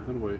How do I?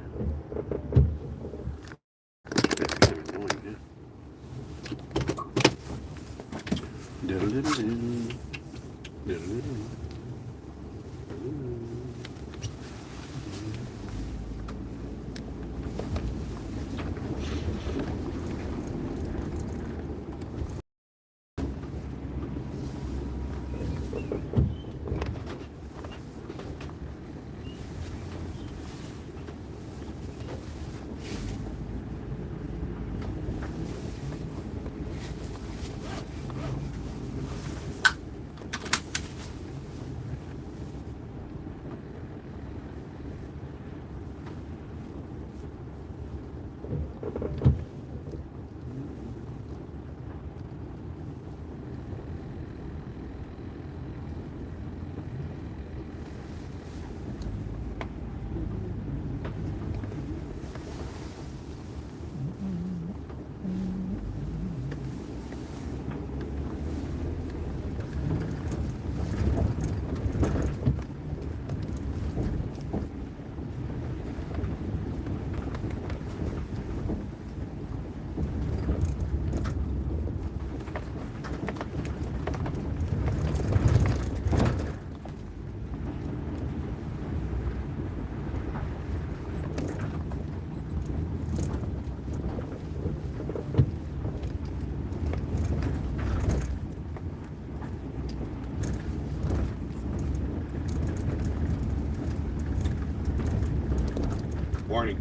Morning.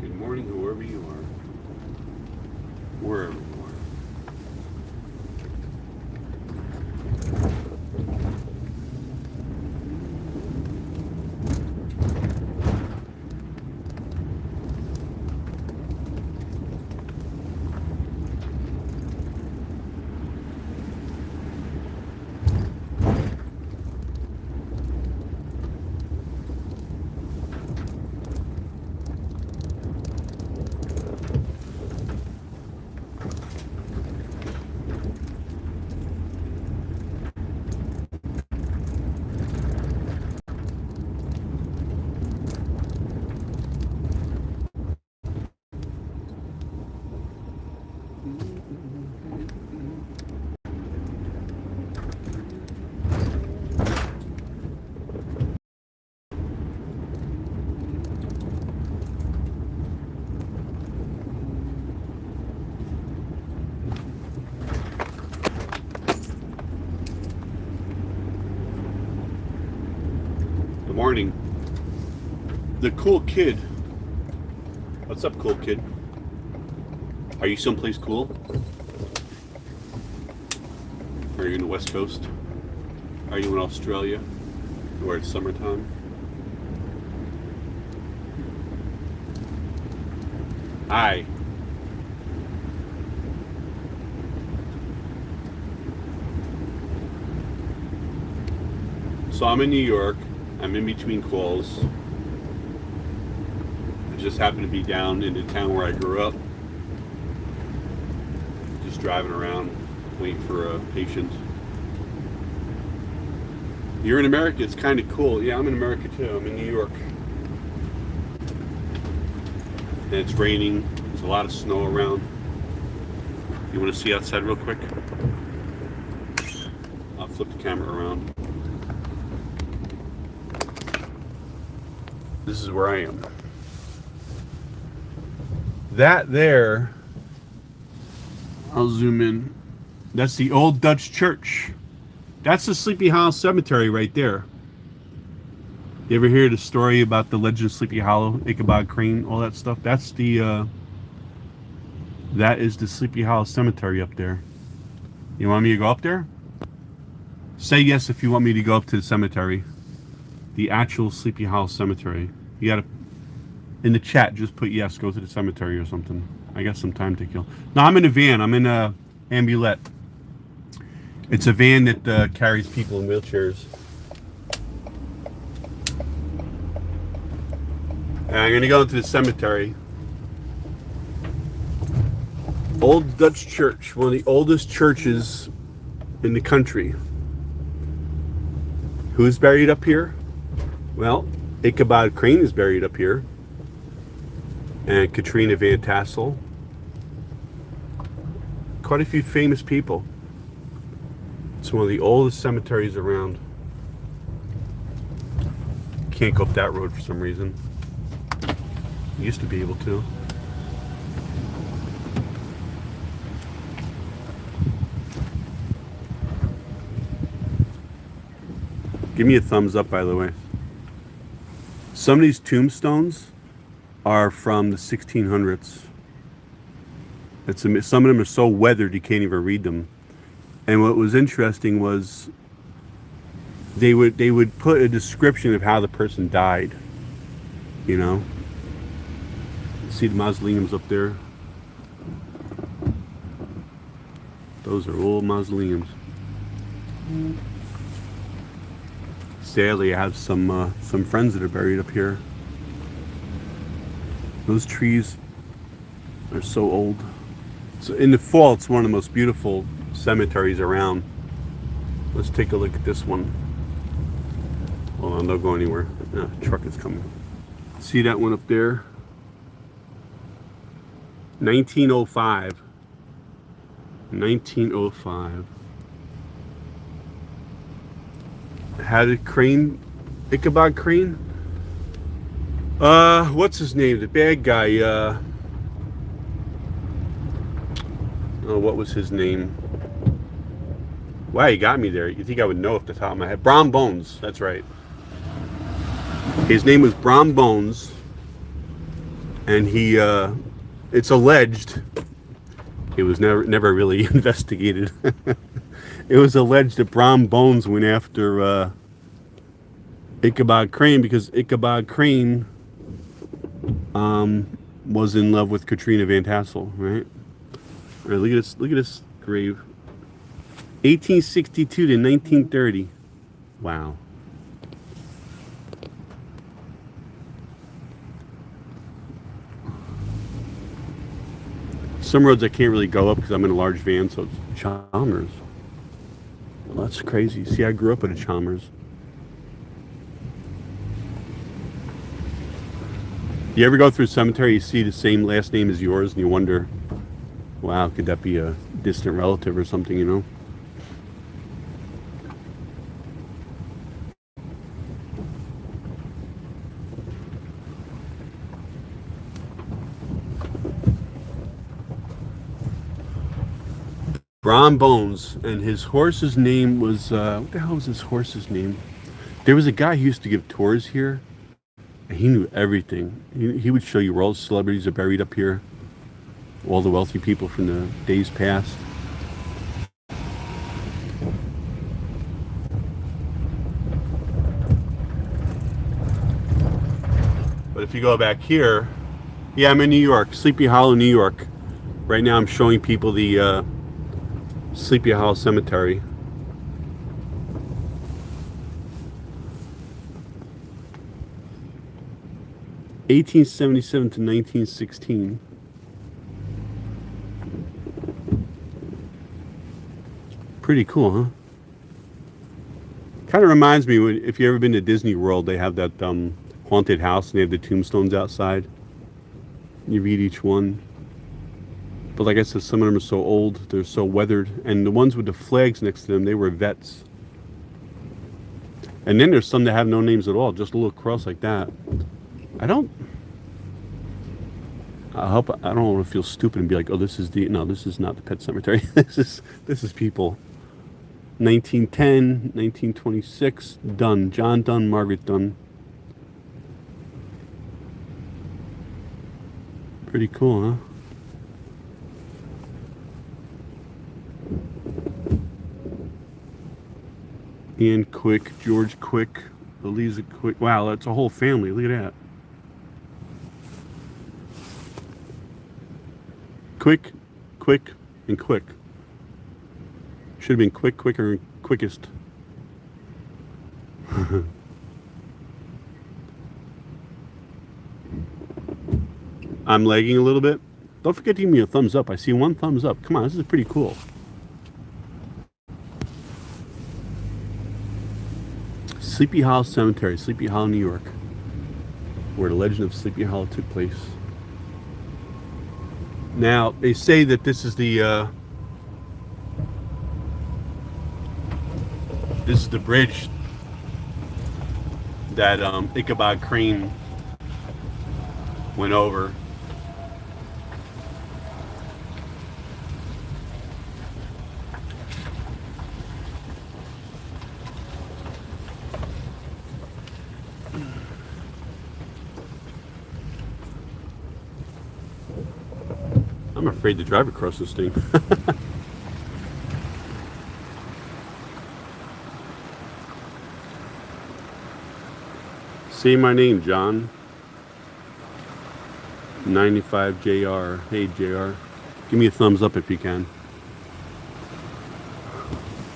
Good morning, whoever you are. Wherever you are. Good morning. The cool kid. What's up, cool kid? Are you someplace cool? Are you in the West Coast? Are you in Australia where it's summertime? Hi. So I'm in New York. I'm in between calls. I just happen to be down in the town where I grew up. Just driving around, waiting for a patient. You're in America, it's kind of cool. Yeah, I'm in America too. I'm in New York. And it's raining. There's a lot of snow around. You want to see outside real quick? I'll flip the camera around. This is where I am. That there, I'll zoom in. That's the old Dutch church. That's the Sleepy Hollow Cemetery right there. You ever hear the story about the legend of Sleepy Hollow, Ichabod Crane, all that stuff? That's the, that is the Sleepy Hollow Cemetery up there. You want me to go up there? Say yes if you want me to go up to the cemetery. The actual Sleepy Hollow Cemetery. You gotta, in the chat, just put yes, go to the cemetery or something. I got some time to kill. No, I'm in a van. I'm in a ambulette. It's a van that carries people in wheelchairs. And I'm gonna go into the cemetery. Old Dutch church, one of the oldest churches in the country. Who's buried up here? Well, Ichabod Crane is buried up here, and Katrina Van Tassel. Quite a few famous people. It's one of the oldest cemeteries around. Can't go up that road for some reason. Used to be able to. Give me a thumbs up, by the way. Some of these tombstones are from the 1600s. Some of them are so weathered you can't even read them. And what was interesting was they would put a description of how the person died. You know? See the mausoleums up there? Those are old mausoleums. Sadly, I have some friends that are buried up here. Those trees are so old. So in the fall, it's one of the most beautiful cemeteries around. Let's take a look at this one. Hold on, don't go anywhere. No, truck is coming. See that one up there? 1905. 1905. Had a crane, Ichabod Crane. What's his name? The bad guy. Oh, what was his name? Wow, you got me there. You think I would know off the top of my head? Brom Bones. That's right. His name was Brom Bones, and he. It's alleged. It was never really investigated. It was alleged that Brom Bones went after Ichabod Crane because Ichabod Crane was in love with Katrina Van Tassel, right? All right, look at this grave. 1862 to 1930. Wow. Some roads I can't really go up because I'm in a large van, so it's Chalmers. Well, that's crazy. See, I grew up at a Chalmers. You ever go through a cemetery, you see the same last name as yours, and you wonder, wow, could that be a distant relative or something, you know? Brom Bones, and his horse's name was, what the hell was his horse's name? There was a guy who used to give tours here, and he knew everything. He would show you where all the celebrities are buried up here, all the wealthy people from the days past. But if you go back here, yeah, I'm in New York, Sleepy Hollow, New York. Right now I'm showing people the Sleepy Hollow Cemetery. (1877 to 1916). Pretty cool, huh? Kind of reminds me when, if you ever been to Disney World, they have that haunted house and they have the tombstones outside. You read each one. But like I said, some of them are so old, they're so weathered. And the ones with the flags next to them, they were vets. And then there's some that have no names at all, just a little cross like that. I don't want to feel stupid and be like, oh, this is not the pet cemetery. this is people. 1910, 1926, Dunn, John Dunn, Margaret Dunn. Pretty cool, huh? Ian Quick, George Quick, Eliza Quick. Wow, that's a whole family. Look at that. Quick, Quick, and Quick. Should have been Quick, Quicker, and Quickest. I'm lagging a little bit. Don't forget to give me a thumbs up. I see one thumbs up. Come on, this is pretty cool. Sleepy Hollow Cemetery, Sleepy Hollow, New York, where the legend of Sleepy Hollow took place. Now, they say that this is the bridge that Ichabod Crane went over. I'm afraid to drive across this thing. Say my name, John. 95 JR. Hey, JR. Give me a thumbs up if you can.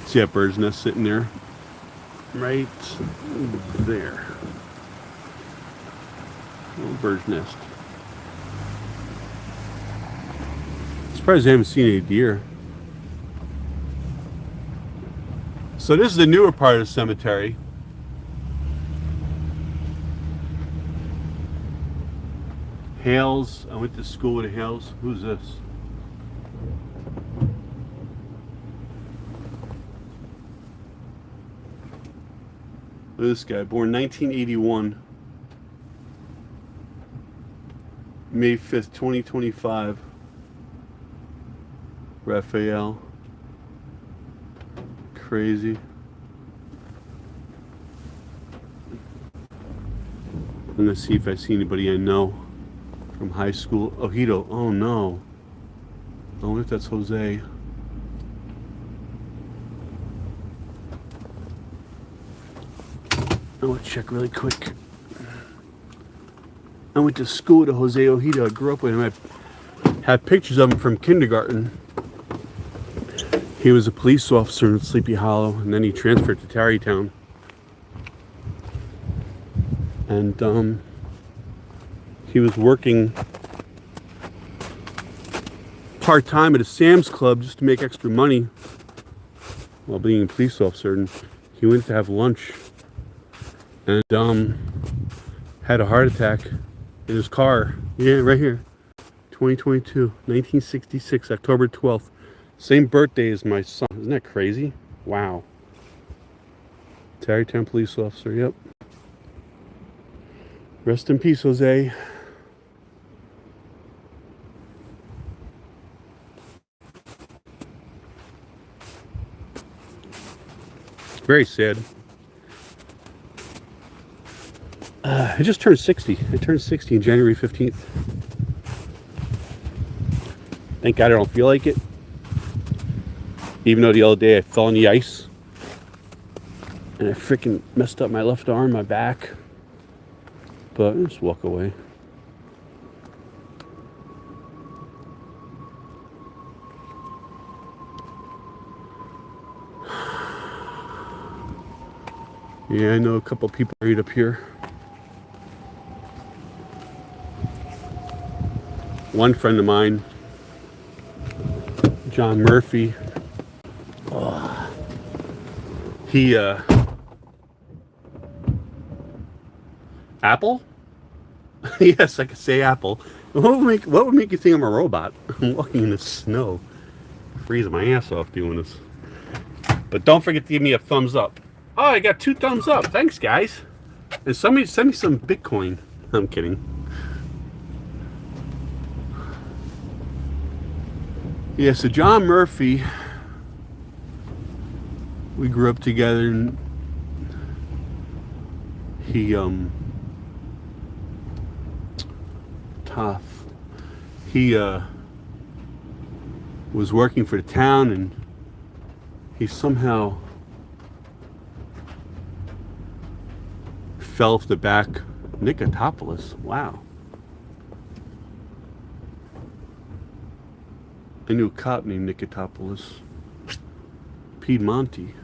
See that bird's nest sitting there? Right there. Little bird's nest. Surprised I haven't seen any deer. So this is the newer part of the cemetery. Hales. I went to school with the Hales. Who's this? Look at this guy. Born 1981. May 5th, 2025. Raphael. Crazy. I'm gonna see if I see anybody I know from high school. Ojito. Oh no. I wonder if that's Jose. I want to check really quick. I went to school with Jose Ojito. I grew up with him. I have pictures of him from kindergarten. He was a police officer in Sleepy Hollow, and then he transferred to Tarrytown. And he was working part-time at a Sam's Club just to make extra money while being a police officer. And he went to have lunch and had a heart attack in his car. Yeah, right here. 2022, 1966, October 12th. Same birthday as my son. Isn't that crazy? Wow. Tarrytown police officer, yep. Rest in peace, Jose. Very sad. I just turned 60. I turned 60 on January 15th. Thank God I don't feel like it. Even though the other day I fell on the ice and I freaking messed up my left arm, my back. But I'll just walk away. Yeah, I know a couple people right up here. One friend of mine, John Murphy, he Apple? Yes, I could say Apple. What would make you think I'm a robot? I'm walking in the snow, freezing my ass off doing this. But don't forget to give me a thumbs up. Oh, I got 2 thumbs up. Thanks, guys. And somebody send me some Bitcoin. I'm kidding. Yeah, so John Murphy, we grew up together, and he tough. He was working for the town, and he somehow fell off the back. Nicotopoulos. Wow. I knew a cop named Nicotopoulos. Piedmonte.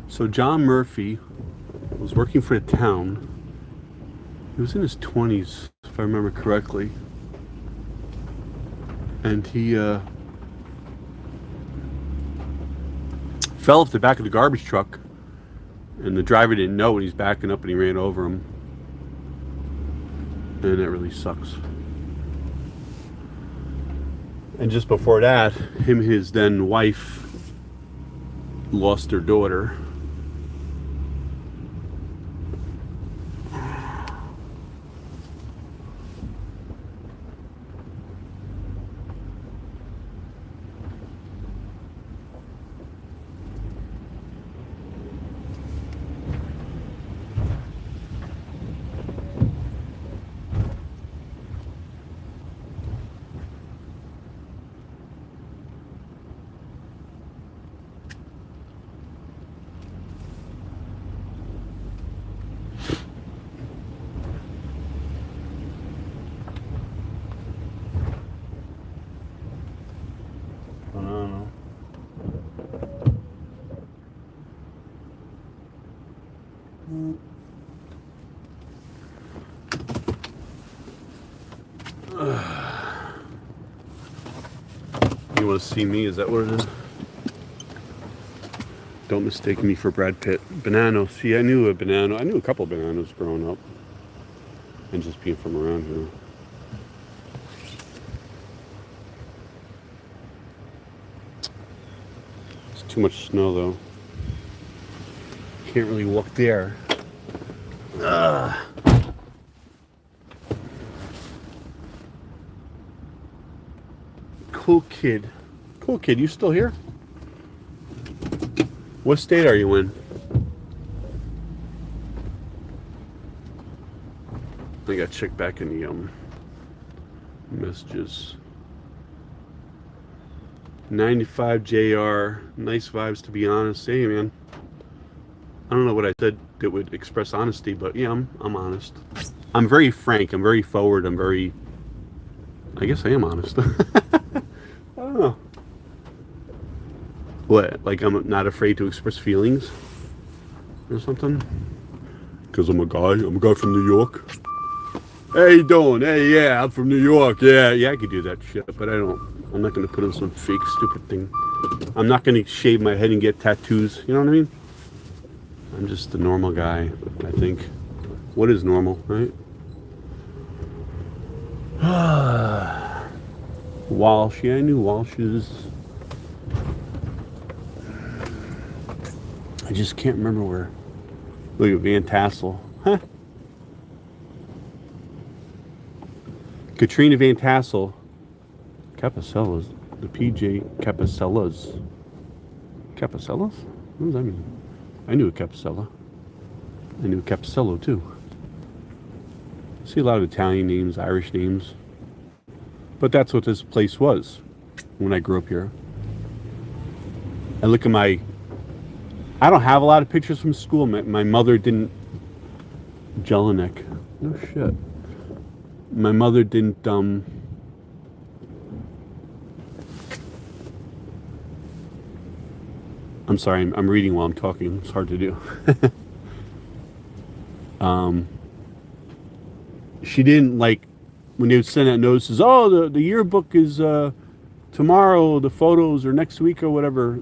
So John Murphy was working for the town. He was in his 20s, if I remember correctly. And he fell off the back of the garbage truck, and the driver didn't know, and he's backing up and he ran over him. And it really sucks. And just before that, him and his then wife lost their daughter. You want to see me? Is that what it is? Don't mistake me for Brad Pitt. Banano. See, I knew a banana. I knew a couple of bananas growing up. And just being from around here. It's too much snow, though. Can't really walk there. Cool kid. Cool kid, you still here? What state are you in? I got to check back in the messages. 95 JR. Nice vibes, to be honest. Hey, man. I don't know what I said that would express honesty, but yeah, I'm honest. I'm very frank. I'm very forward. I guess I am honest. I don't know. What? Like I'm not afraid to express feelings or something? Because I'm a guy from New York. Hey, you doing? Hey, yeah, I'm from New York. Yeah, I could do that shit, but I'm not going to put on some fake stupid thing. I'm not going to shave my head and get tattoos. You know what I mean? I'm just a normal guy, I think. What is normal, right? Walsh. Yeah, I knew Walsh's. I just can't remember where. Look at Van Tassel. Huh? Katrina Van Tassel. Capacellas. The PJ Capacellas. Capacellas? What does that mean? I knew a Capicella. I knew a Capicello too. I see a lot of Italian names, Irish names. But that's what this place was when I grew up here. I look at I don't have a lot of pictures from school. My mother didn't. Jelinek. No shit. My mother didn't. I'm sorry. I'm reading while I'm talking. It's hard to do. She didn't like when they would send out notices. Oh, the yearbook is tomorrow. The photos are next week or whatever.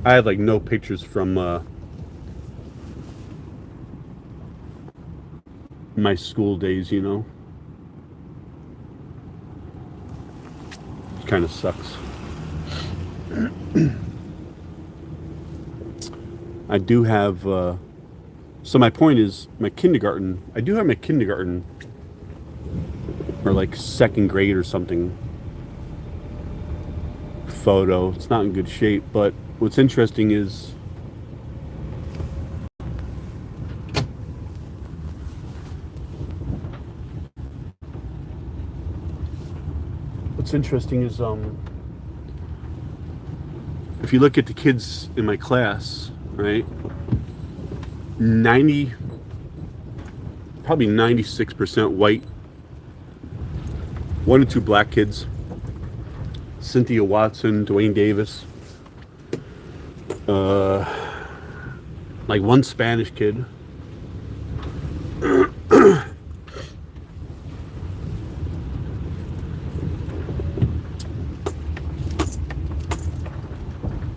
I had like no pictures from my school days, you know. It kind of sucks. I do have, so my point is, I do have my kindergarten, or like second grade or something, photo. It's not in good shape, but what's interesting is if you look at the kids in my class, right, probably 96% white, 1 or 2 black kids, Cynthia Watson, Dwayne Davis, like 1 Spanish kid.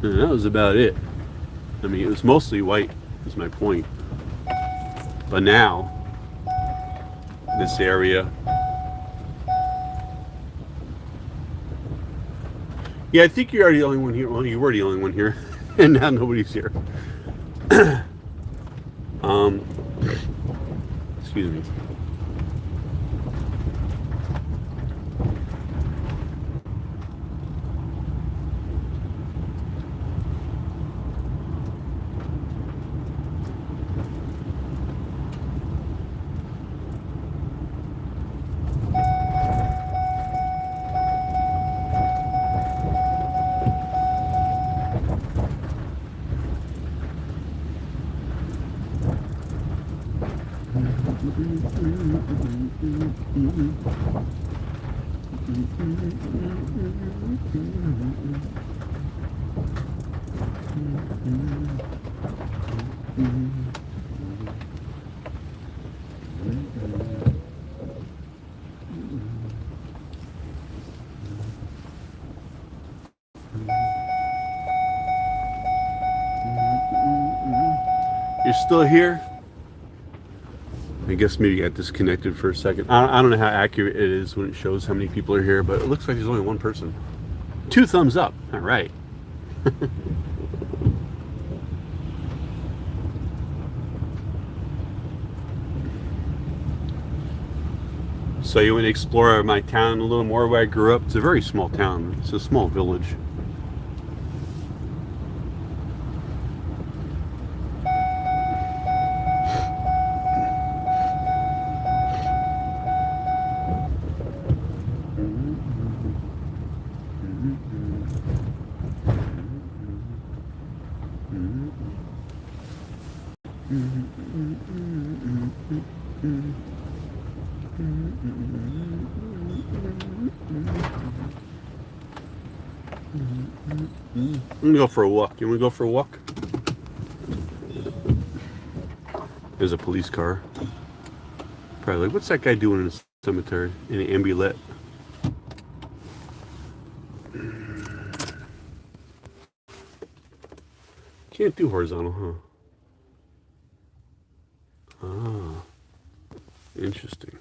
And that was about it. I mean, it was mostly white, is my point. But now, this area. Yeah, I think you're the only one here. Well, you were the only one here. And now nobody's here. Excuse me. You're still here? I guess maybe you got disconnected for a second. I don't know how accurate it is when it shows how many people are here, but it looks like there's only one person. 2 thumbs up. All right. So you want to explore my town a little more where I grew up? It's a very small town. It's a small village. I'm gonna go for a walk. You wanna go for a walk? There's a police car. Probably like, what's that guy doing in the cemetery? In an ambulette. Can't do horizontal, huh? Ah, interesting.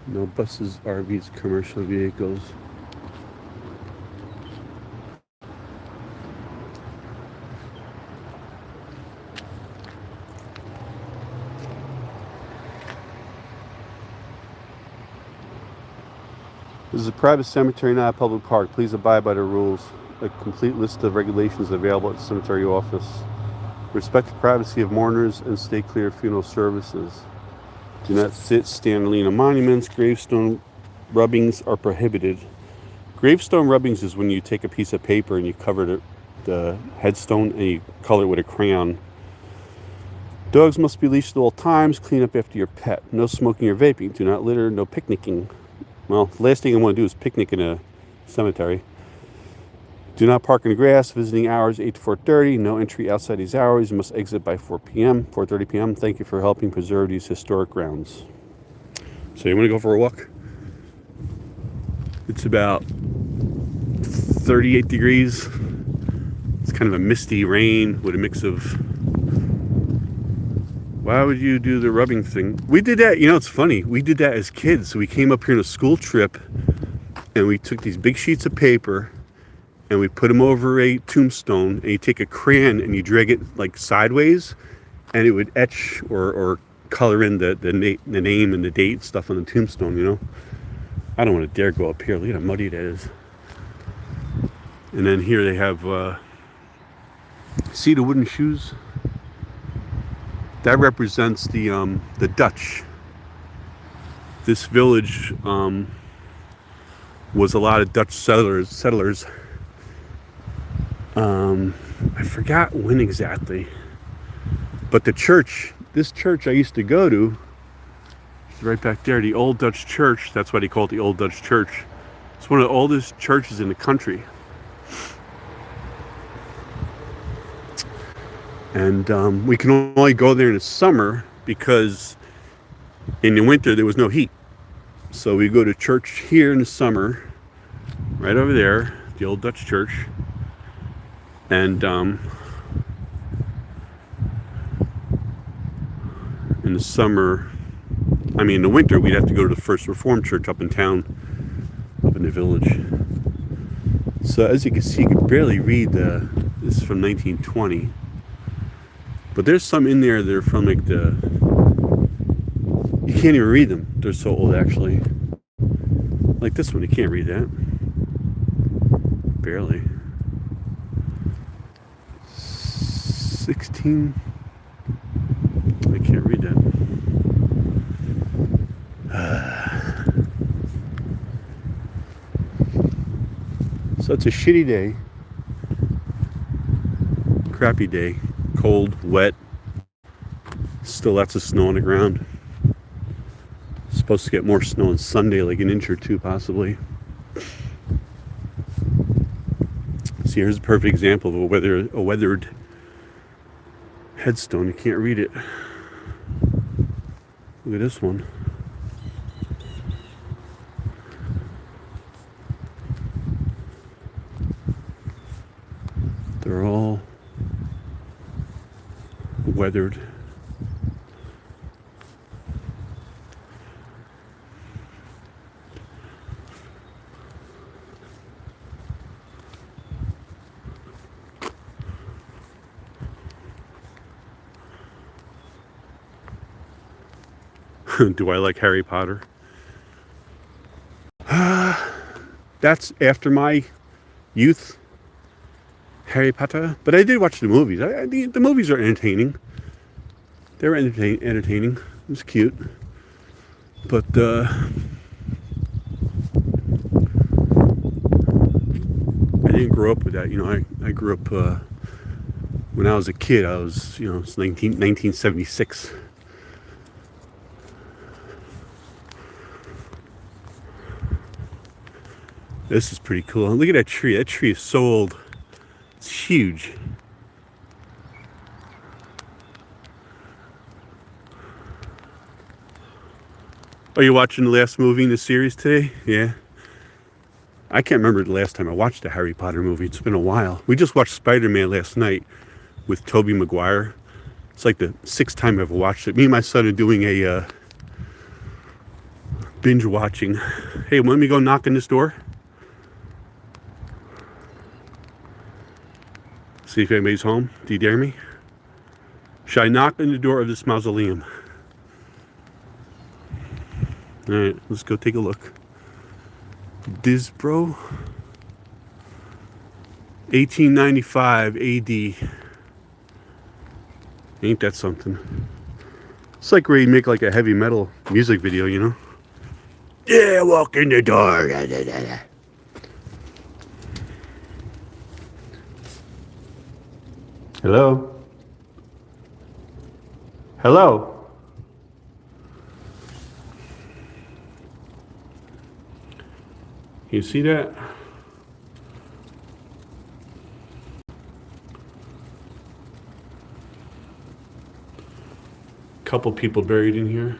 No buses, RVs, commercial vehicles. This is a private cemetery, not a public park. Please abide by the rules. A complete list of regulations available at the cemetery office. Respect the privacy of mourners and stay clear of funeral services. Do not sit, stand, or lean on monuments. Gravestone rubbings are prohibited. Gravestone rubbings is when you take a piece of paper and you cover the headstone and you color it with a crayon. Dogs must be leashed at all times. Clean up after your pet. No smoking or vaping. Do not litter. No picnicking. Well, the last thing I want to do is picnic in a cemetery. Do not park in the grass. Visiting hours 8 to 4:30. No entry outside these hours. You must exit by 4 p.m., 4:30 p.m. Thank you for helping preserve these historic grounds. So you want to go for a walk? It's about 38 degrees. It's kind of a misty rain with a mix of... Why would you do the rubbing thing? We did that, you know, it's funny. We did that as kids. So we came up here on a school trip and we took these big sheets of paper and we put them over a tombstone, and you take a crayon and you drag it like sideways and it would etch or color in the name and the date and stuff on the tombstone, you know. I don't want to dare go up here. Look at how muddy that is. And then here they have See the wooden shoes? That represents the Dutch. This village was a lot of Dutch settlers. I forgot when exactly, but the church, this church I used to go to, is right back there, the Old Dutch Church. That's why they call it the Old Dutch Church. It's one of the oldest churches in the country. And we can only go there in the summer because in the winter there was no heat. So we go to church here in the summer, right over there, the Old Dutch Church. And in the summer, in the winter, we'd have to go to the First Reformed Church up in town, up in the village. So as you can see, you can barely read this is from 1920. But there's some in there that are from like you can't even read them. They're so old actually. Like this one, you can't read that. Barely. 16. I can't read that. So it's a shitty day. Crappy day. Cold, wet. Still lots of snow on the ground. Supposed to get more snow on Sunday, like an inch or two possibly. See, here's a perfect example of a weathered headstone. You can't read it. Look at this one. They're all weathered. Do I like Harry Potter? That's after my youth, Harry Potter. But I did watch the movies. The movies are entertaining. They were entertaining. It was cute. But I didn't grow up with that. I grew up when I was a kid. I was, it's 1976. This is pretty cool. Look at that tree. That tree is so old. It's huge. Are you watching the last movie in the series today? Yeah. I can't remember the last time I watched a Harry Potter movie. It's been a while. We just watched Spider-Man last night with Tobey Maguire. It's like the 6th time I've watched it. Me and my son are doing a binge watching. Hey, let me go knock on this door. See if anybody's home. Do you dare me? Should I knock on the door of this mausoleum? Alright, let's go take a look. Disbro. 1895 AD. Ain't that something? It's like where you make like a heavy metal music video, Yeah, walk in the door. Hello? Hello? You see that? Couple people buried in here.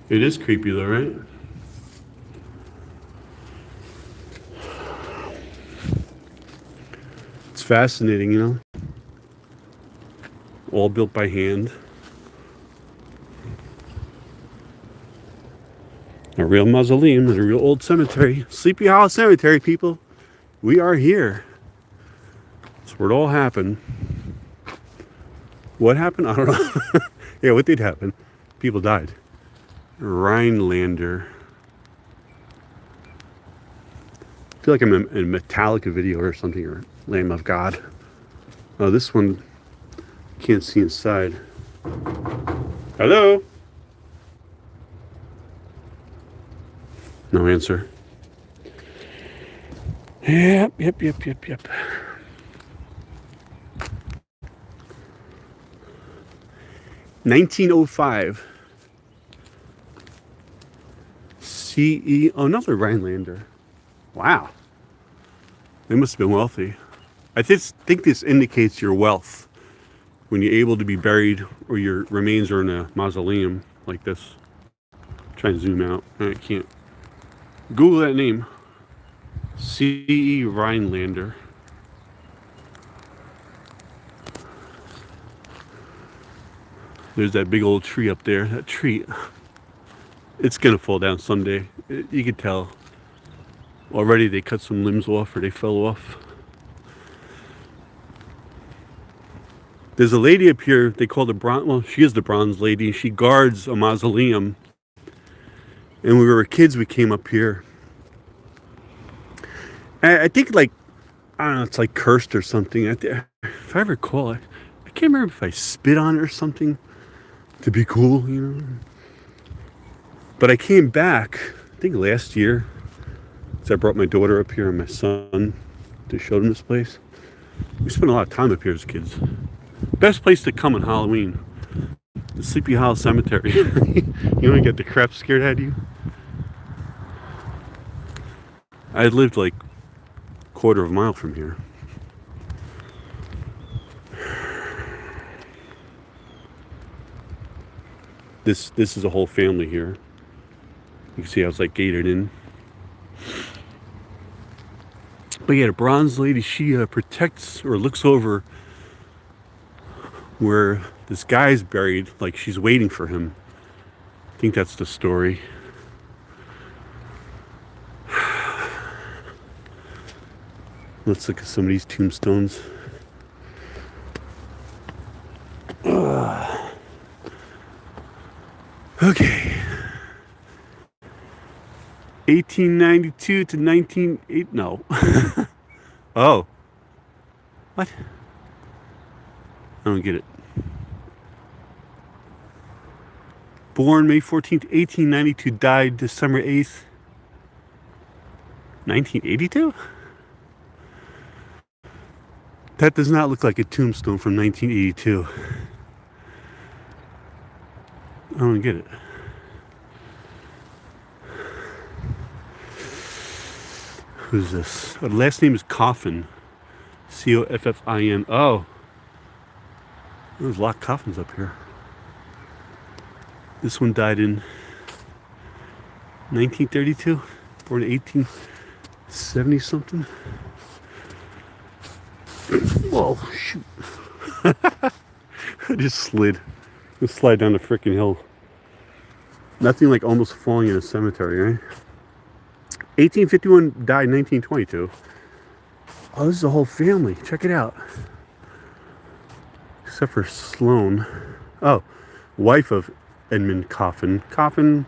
It is creepy though, right? It's fascinating, All built by hand. A real mausoleum and a real old cemetery. Sleepy Hollow Cemetery, people. We are here. That's where it all happened. What happened? I don't know. Yeah, what did happen? People died. Rhinelander. feel like I'm in a Metallica video or something, or Lamb of God. Oh, this one, can't see inside. Hello? No answer. Yep. 1905. CE, oh, another Rhinelander. Wow. They must have been wealthy. I think this indicates your wealth when you're able to be buried or your remains are in a mausoleum like this. Try and zoom out. I can't. Google that name. CE Rhinelander. There's that big old tree up there. That tree, it's gonna fall down someday. You could tell. Already they cut some limbs off or they fell off. There's a lady up here, they call the bronze, well, she is the bronze lady. She guards a mausoleum. And when we were kids, we came up here. And I think, like, I don't know, it's like cursed or something. If I recall, I can't remember if I spit on it or something to be cool, you know. But I came back, I think last year. So I brought my daughter up here and my son to show them this place. We spent a lot of time up here as kids. Best place to come on Halloween. The Sleepy Hollow Cemetery. You want to get the crap scared out of you? I lived like a quarter of a mile from here. This is a whole family here. You can see I was like gated in. But yeah, the bronze lady, she protects or looks over where this guy's buried, like she's waiting for him. I think that's the story. Let's look at some of these tombstones. Okay. 1892 to 1980. No. Oh. What? I don't get it. Born May 14th, 1892, died December 8th, 1982? That does not look like a tombstone from 1982. I don't get it. Who's this? Oh, the last name is Coffin. Coffin. Oh. There's a lot of coffins up here. This one died in 1932. Born in 1870 something. Whoa, shoot. I just slid. Just slide down the freaking hill. Nothing like almost falling in a cemetery, right? 1851, died 1922. Oh, this is a whole family. Check it out. Except for Sloan. Oh, wife of Edmund Coffin. Coffin.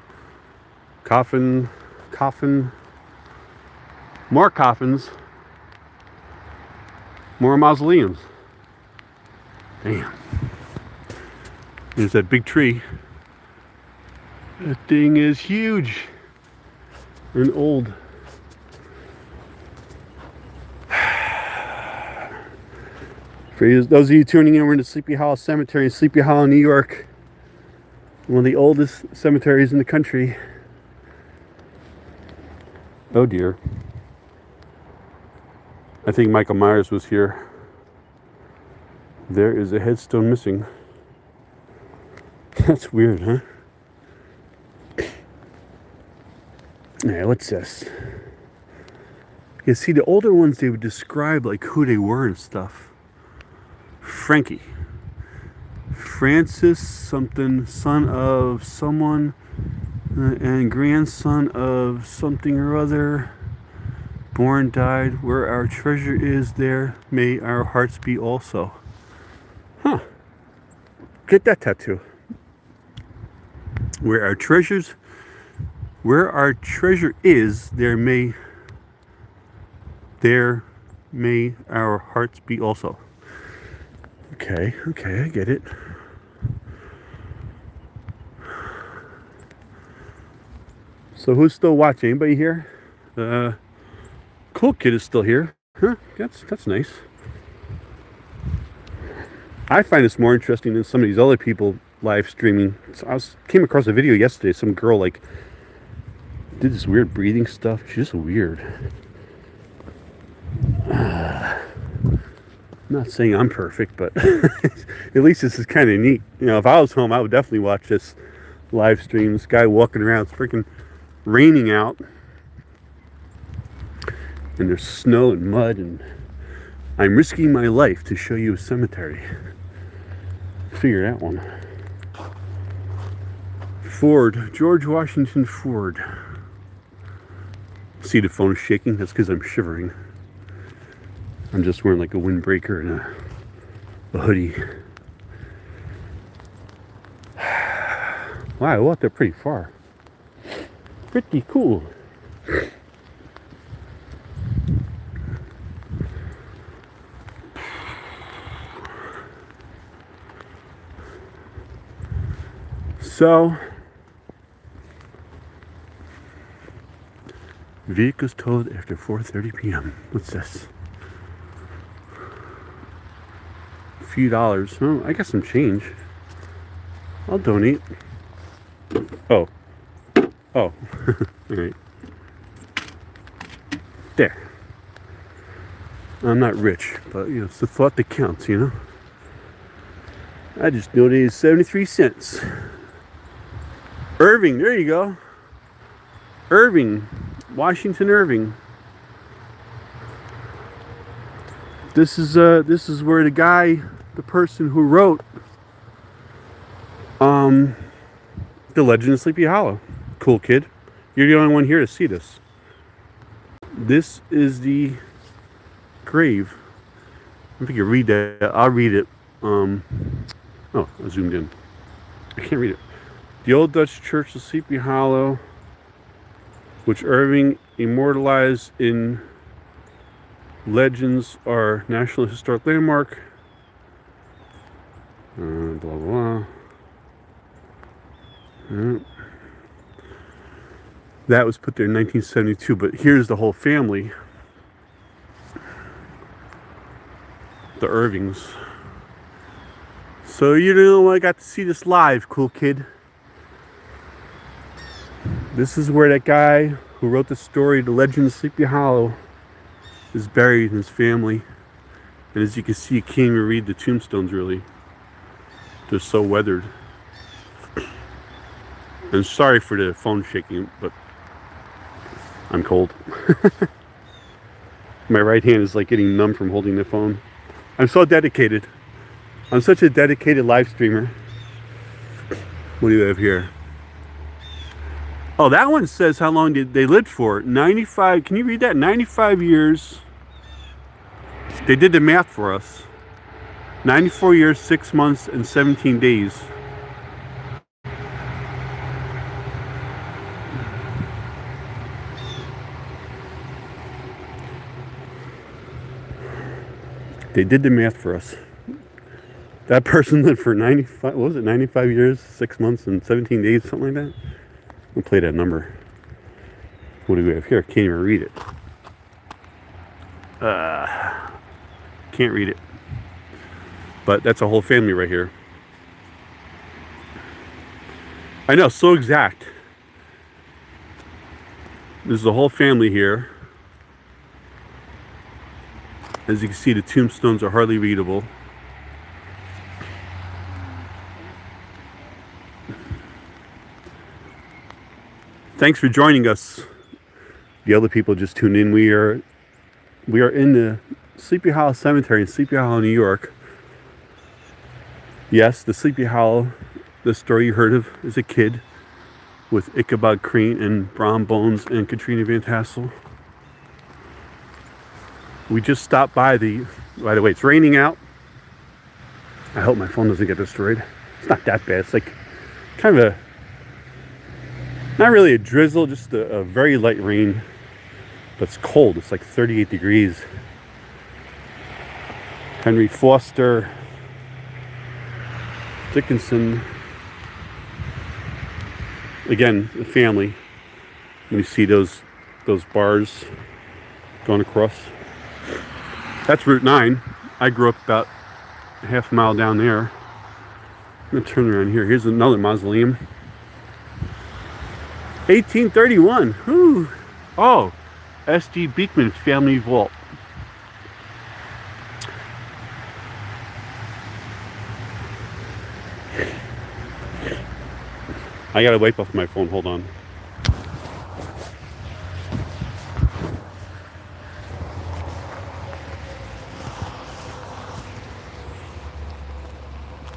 More coffins. More mausoleums. Damn. There's that big tree. That thing is huge and old. For those of you tuning in, we're in the Sleepy Hollow Cemetery in Sleepy Hollow, New York. One of the oldest cemeteries in the country. Oh dear. I think Michael Myers was here. There is a headstone missing. That's weird, huh? Yeah, what's this? You see, the older ones, they would describe like who they were and stuff. Frankie. Francis something, son of someone, and grandson of something or other. Born, died, where our treasure is, there may our hearts be also. Huh. Get that tattoo. Where our treasure is, there may There may our hearts be also. Okay, I get it. So who's still watching? Anybody here? Cool Kid is still here. Huh? That's nice. I find this more interesting than some of these other people live streaming. So came across a video yesterday. Some girl like did this weird breathing stuff. She's just weird. I'm not saying I'm perfect, but at least this is kind of neat. You know, if I was home, I would definitely watch this live stream. This guy walking around. It's freaking raining out, and there's snow and mud, and I'm risking my life to show you a cemetery. Figure that one. Ford, George Washington Ford. See the phone shaking? That's because I'm shivering. I'm just wearing like a windbreaker and a hoodie. Wow, I walked there pretty far. Pretty cool. So, vehicles towed after 4:30 p.m. What's this? A few dollars. Oh, I got some change. I'll donate. Oh. All right. There. I'm not rich, but you know, it's the thought that counts, you know. I just donated 73 cents. Irving, there you go. Irving, Washington Irving. This is where the person who wrote The Legend of Sleepy Hollow. Cool Kid. You're the only one here to see this. This is the grave. If you can read that, I'll read it. Oh, I zoomed in. I can't read it. The Old Dutch Church of Sleepy Hollow, which Irving immortalized in legends, are National Historic Landmark. Blah, blah, blah. That was put there in 1972, but here's the whole family. The Irvings. So you know, I got to see this live, Cool Kid. This is where that guy who wrote the story, The Legend of Sleepy Hollow, is buried in his family. And as you can see, you can't even read the tombstones really. They're so weathered. And sorry for the phone shaking, but I'm cold. My right hand is like getting numb from holding the phone. I'm so dedicated. I'm such a dedicated live streamer. What do you have here? Oh, that one says how long did they live for? 95. Can you read that? 95 years. They did the math for us. 94 years, 6 months, and 17 days. They did the math for us. That person lived for 95, what was it, 95 years, 6 months, and 17 days, something like that? We'll play that number. What do we have here? Can't even read it. Can't read it. But that's a whole family right here. I know, so exact. There's a whole family here. As you can see, the tombstones are hardly readable. Thanks for joining us. The other people just tuned in. We are in the Sleepy Hollow Cemetery in Sleepy Hollow, New York. Yes, the Sleepy Hollow, the story you heard of as a kid with Ichabod Crane and Brom Bones and Katrina Van Tassel. We just stopped by the way, it's raining out. I hope my phone doesn't get destroyed. It's not that bad. It's like kind of not really a drizzle, just a very light rain. But it's cold. It's like 38 degrees. Henry Foster, Dickinson. Again, the family. When you see those bars going across. That's Route 9. I grew up about a half mile down there. I'm going to turn around here. Here's another mausoleum. 1831. Whew. Oh, S.G. Beekman Family Vault. I gotta wipe off my phone. Hold on.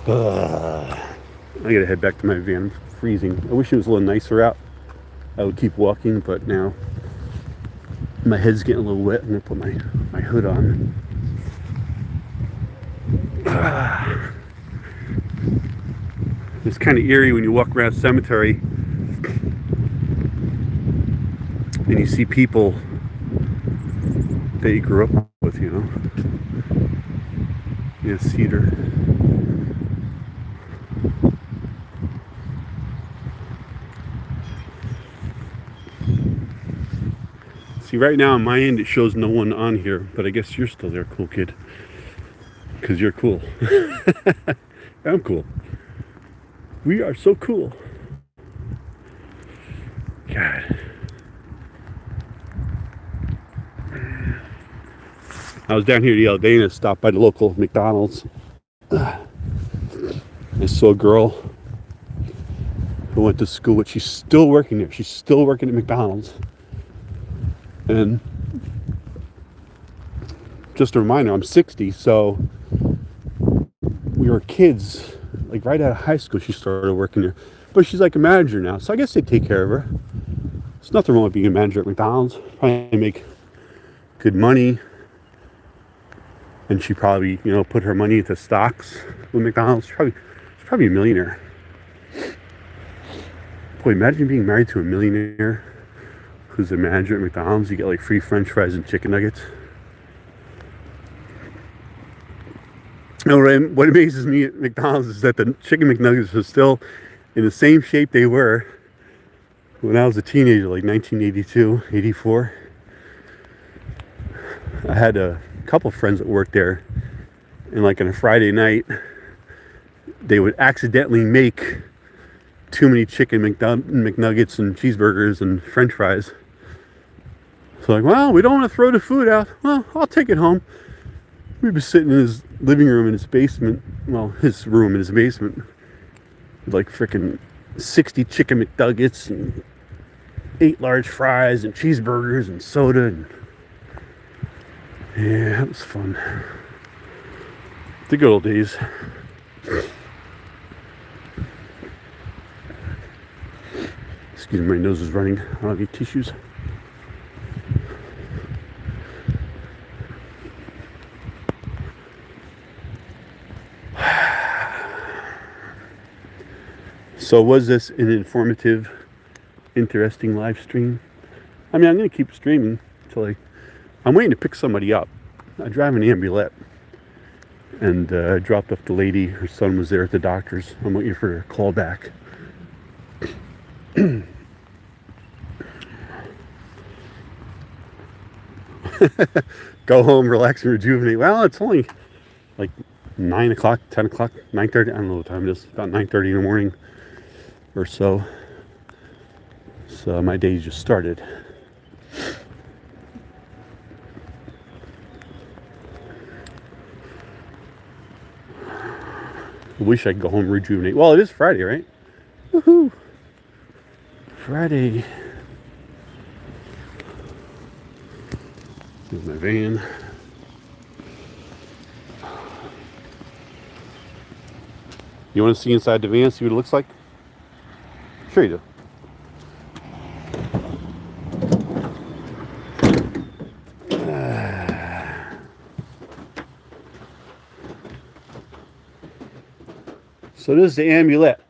I gotta head back to my van. I'm freezing. I wish it was a little nicer out. I would keep walking, but now my head's getting a little wet. I'm gonna put my hood on. It's kind of eerie when you walk around a cemetery and you see people that you grew up with, you know. Yeah, cedar. See, right now on my end it shows no one on here, but I guess you're still there, cool kid. Because you're cool. I'm cool. We are so cool. God. I was down here the other day and I stopped by the local McDonald's. I saw a girl who went to school, but she's still working there. She's still working at McDonald's. And just a reminder, I'm 60, so we were kids, like right out of high school, she started working there. But she's like a manager now, so I guess they take care of her. There's nothing wrong with being a manager at McDonald's. Probably make good money. And she probably, you know, put her money into stocks with McDonald's. She's probably a millionaire. Boy, imagine being married to a millionaire who's a manager at McDonald's. You get like free French fries and chicken nuggets. And what amazes me at McDonald's is that the chicken McNuggets are still in the same shape they were when I was a teenager, like 1982, 84. I had a couple friends that worked there, and like on a Friday night, they would accidentally make too many chicken McNuggets and cheeseburgers and French fries. So like, well, we don't want to throw the food out. Well, I'll take it home. We'd be sitting in his living room in his basement. Well, his room in his basement. With like freaking 60 chicken McNuggets and 8 large fries and cheeseburgers and soda. And yeah, it was fun. The good old days. Excuse me, my nose is running. I don't have any tissues. So was this an informative, interesting live stream? I mean, I'm going to keep streaming until I'm waiting to pick somebody up. I drive an ambulette. And I dropped off the lady. Her son was there at the doctor's. I'm waiting for a call back. Go home, relax, and rejuvenate. Well, it's only like 9 o'clock, 10 o'clock, 9:30. I don't know what time it is. About 9:30 in the morning or so. So my day just started. I wish I could go home and rejuvenate. Well, it is Friday, right? Woohoo! Friday. Here's my van. You want to see inside the van, see what it looks like? Sure you do. So this is the ambulette.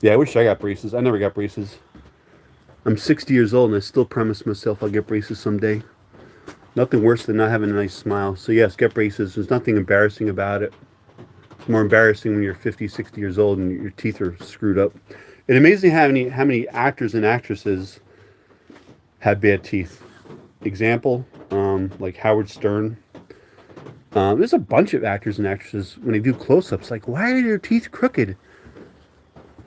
Yeah, I wish I got braces. I never got braces. I'm 60 years old and I still promise myself I'll get braces someday. Nothing worse than not having a nice smile. So yes, get braces. There's nothing embarrassing about it. It's more embarrassing when you're 50, 60 years old and your teeth are screwed up. It's amazing how many actors and actresses have bad teeth. Example, like Howard Stern. There's a bunch of actors and actresses when they do close-ups. Like, why are their teeth crooked?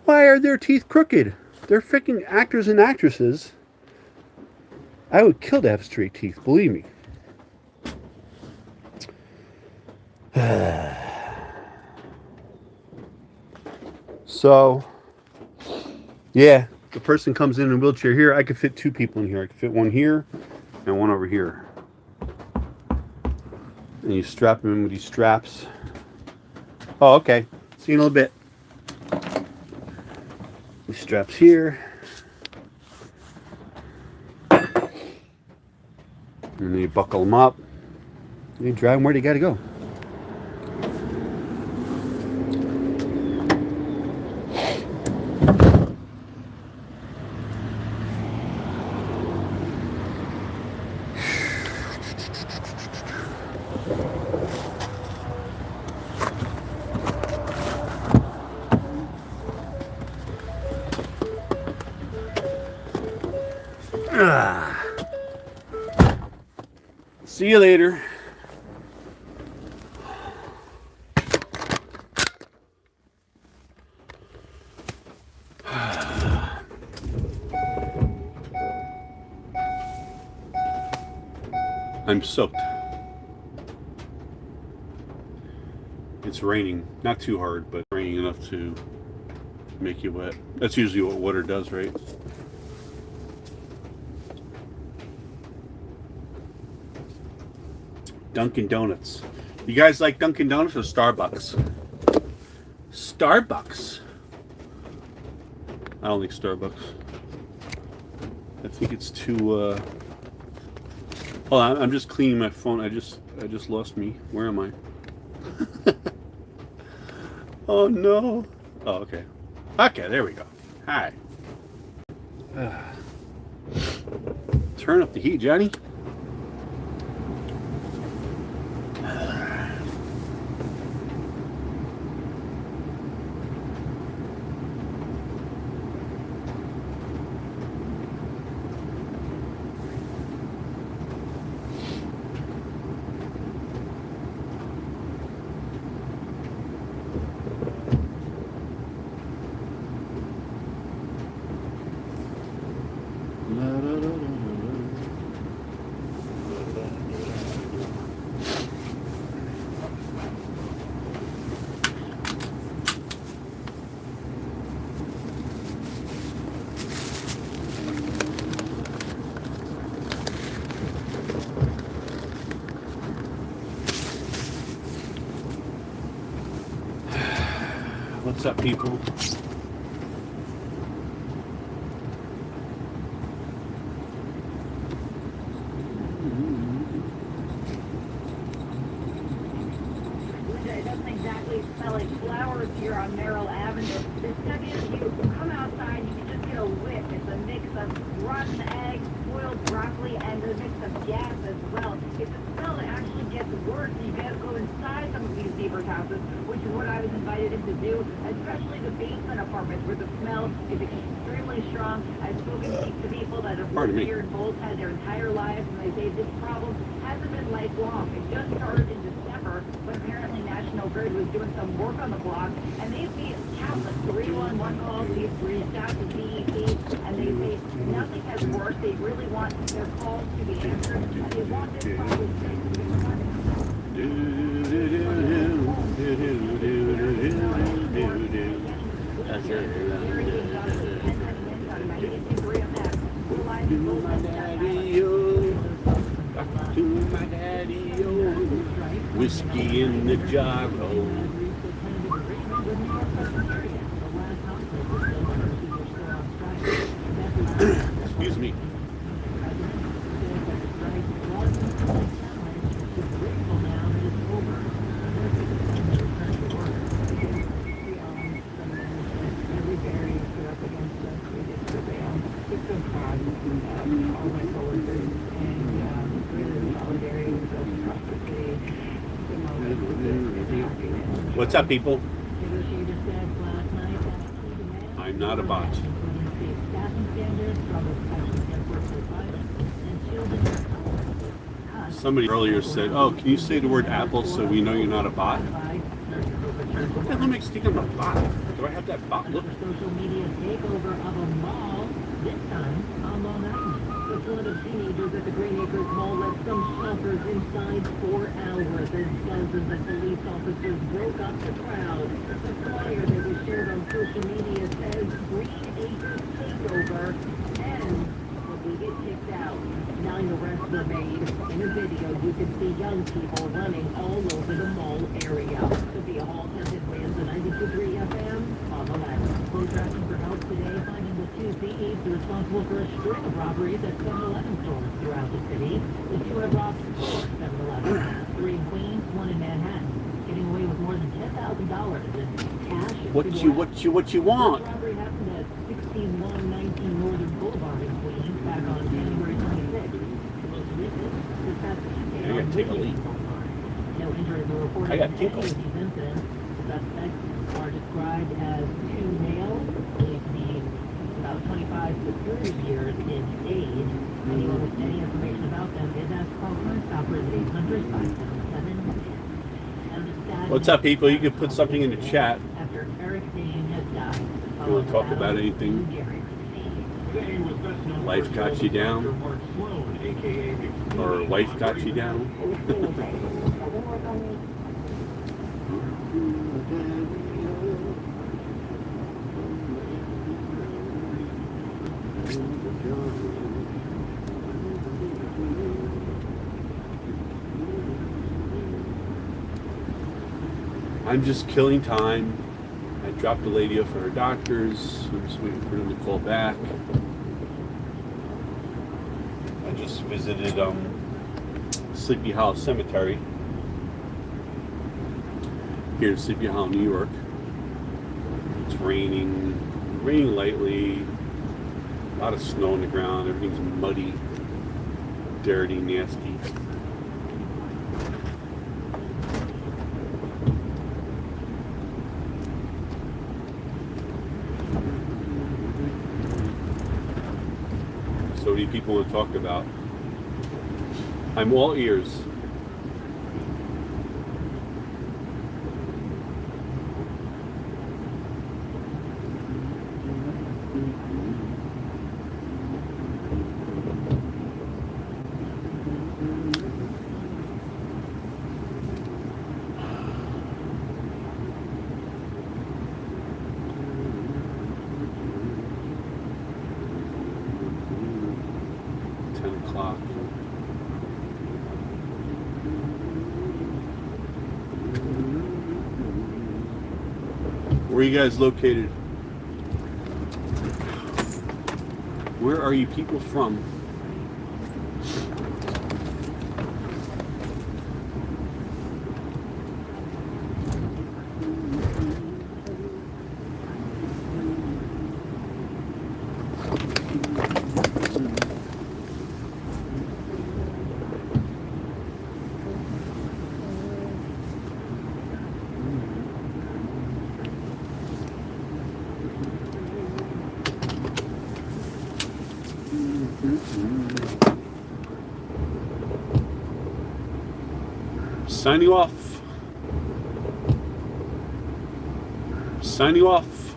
Why are their teeth crooked? They're freaking actors and actresses. I would kill to have straight teeth. Believe me. So, yeah, the person comes in a wheelchair here. I could fit two people in here. I could fit one here and one over here. And you strap them in with these straps. Oh, okay. See you in a little bit. These straps here. And then you buckle them up. And you drive them where they got to go. See you later. I'm soaked. It's raining, not too hard, but raining enough to make you wet. That's usually what water does, right? Dunkin' Donuts. You guys like Dunkin' Donuts or Starbucks? Starbucks. I don't like Starbucks. I think it's too. Oh, I'm just cleaning my phone. I just lost me. Where am I? Oh no. Oh, okay. Okay, there we go. Hi. Turn up the heat, Johnny. What's up, people? It doesn't exactly smell like flowers here on Merrill Avenue. The second you come outside, you can just get a whiff. It's a mix of rotten eggs, boiled broccoli, and a mix of gas as well. It's a smell that actually gets worse. You got to go inside some of these neighbors' houses, which is what I was invited in to do, especially the basement apartments where the smell is extremely strong. I've spoken to people that have lived here in both had their entire lives, and they say this problem hasn't been lifelong. It just started in December, but apparently National Grid was doing some work on the block, and they've made countless 311 calls. They've reached out to DEP, and they say nothing has worked. They really want their calls to be answered, and they want this problem fixed. To my daddy-o, whiskey in the jar. Excuse me. all my coworkers, and really solidarity with those across the city. The most is happiness. What's up, people? Negotiators said last night that key demands I'm not a bot. including safe staffing standards, stronger protections against workplace violence, and shielding their coworkers. Somebody earlier said, "Oh, can you say the word apple so we know you're not a bot?" What the hell makes you think I'm a bot? Do I have that bot look? Social media takeover of a mall, this time on Long Island. The flood of teenagers at the Green Acres Mall left some shoppers inside for hours as dozens of police officers broke up the crowd. The flyer that was shared on social media says Green Acres takeover ends when we get kicked out. 9 arrests were made. In a video, you can see young people running all over the mall area. Sophia Hall sent it with the 92.3 FM on the left. Police asking for help today, finding the two thieves responsible for a string of robberies at 7-Eleven stores throughout the city. The two have robbed 4 7-Elevens, 3 in Queens, 1 in Manhattan, getting away with more than $10,000 in cash. What you want? The robbery happened at 16119 Northern Boulevard in Queens back on January 26th. The most recent, this past Tuesday, I gotta take a leak. no injuries were reported I in got any tinkle. of these incidents. Suspects are described as 2 males, believed to be about 25 to 30 years in age. Anyone with any information about them is asked to call Crime Stoppers at 800-577. What's up, people? You can put something in the chat. After Eric Dane has died. You want to talk about anything? Life got you down? Or wife got you down? I'm just killing time. I dropped the lady off for her doctors. I'm just waiting for them to call back. I just visited Sleepy Hollow Cemetery here in Sleepy Hollow, New York. It's raining lightly. A lot of snow on the ground. Everything's muddy, dirty, nasty. So what do you people want to talk about? I'm all ears. Where are you guys located? Where are you people from? Signing off. Signing off.